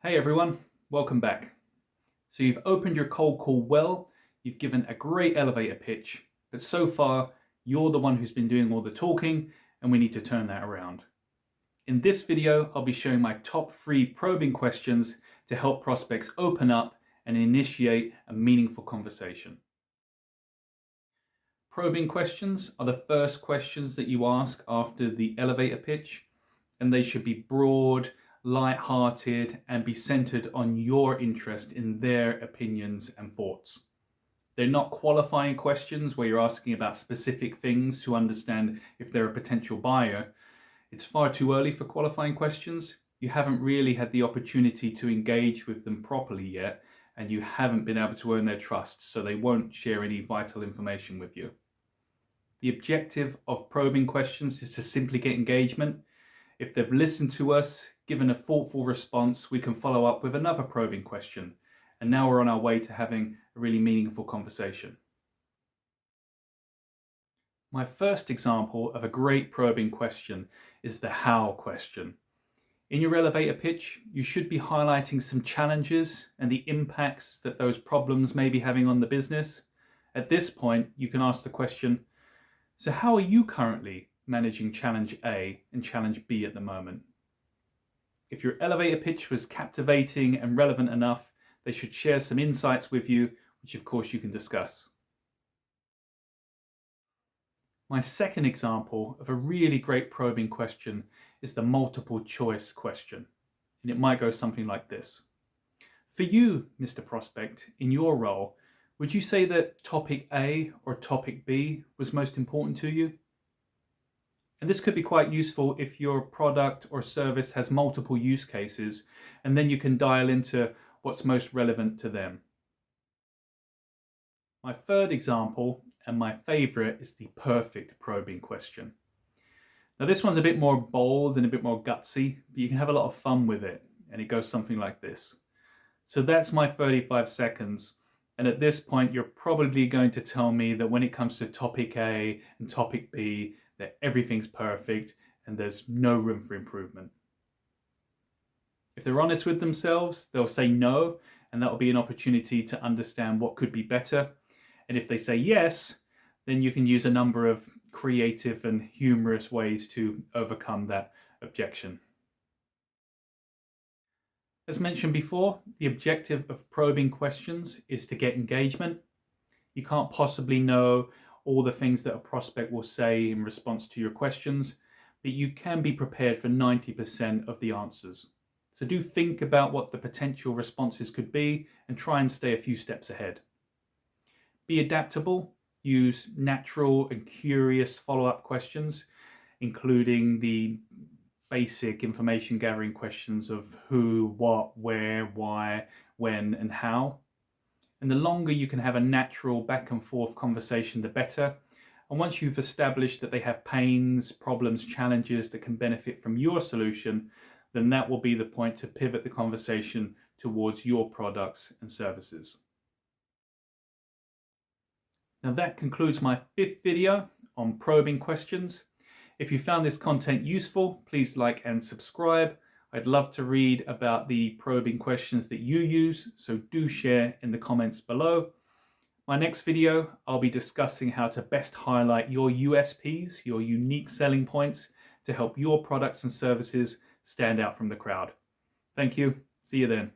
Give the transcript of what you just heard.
Hey everyone, welcome back. So you've opened your cold call well, you've given a great elevator pitch, but so far you're the one who's been doing all the talking and we need to turn that around. In this video, I'll be sharing my top 3 probing questions to help prospects open up and initiate a meaningful conversation. Probing questions are the first questions that you ask after the elevator pitch, and they should be broad, light-hearted, and be centered on your interest in their opinions and thoughts. They're not qualifying questions where you're asking about specific things to understand if they're a potential buyer. It's far too early for qualifying questions. You haven't really had the opportunity to engage with them properly yet, and you haven't been able to earn their trust, so they won't share any vital information with you. The objective of probing questions is to simply get engagement. If they've listened to us, given a thoughtful response, we can follow up with another probing question. And now we're on our way to having a really meaningful conversation. My first example of a great probing question is the how question. In your elevator pitch, you should be highlighting some challenges and the impacts that those problems may be having on the business. At this point, you can ask the question, so how are you currently managing challenge A and challenge B at the moment? If your elevator pitch was captivating and relevant enough, they should share some insights with you, which of course you can discuss. My second example of a really great probing question is the multiple choice question. And it might go something like this. For you, Mr. Prospect, in your role, would you say that topic A or topic B was most important to you? And this could be quite useful if your product or service has multiple use cases, and then you can dial into what's most relevant to them. My third example, and my favorite, is the perfect probing question. Now this one's a bit more bold and a bit more gutsy, but you can have a lot of fun with it, and it goes something like this. So that's my 35 seconds. And at this point, you're probably going to tell me that when it comes to topic A and topic B, that everything's perfect and there's no room for improvement. If they're honest with themselves, they'll say no, and that'll be an opportunity to understand what could be better. And if they say yes, then you can use a number of creative and humorous ways to overcome that objection. As mentioned before, the objective of probing questions is to get engagement. You can't possibly know all the things that a prospect will say in response to your questions, but you can be prepared for 90% of the answers. So do think about what the potential responses could be and try and stay a few steps ahead. Be adaptable, use natural and curious follow-up questions, including the basic information gathering questions of who, what, where, why, when, and how. And the longer you can have a natural back and forth conversation, the better. And once you've established that they have pains, problems, challenges that can benefit from your solution, then that will be the point to pivot the conversation towards your products and services. Now that concludes my 5th video on probing questions. If you found this content useful, please like and subscribe. I'd love to read about the probing questions that you use, so do share in the comments below. My next video, I'll be discussing how to best highlight your USPs, your unique selling points, to help your products and services stand out from the crowd. Thank you. See you then.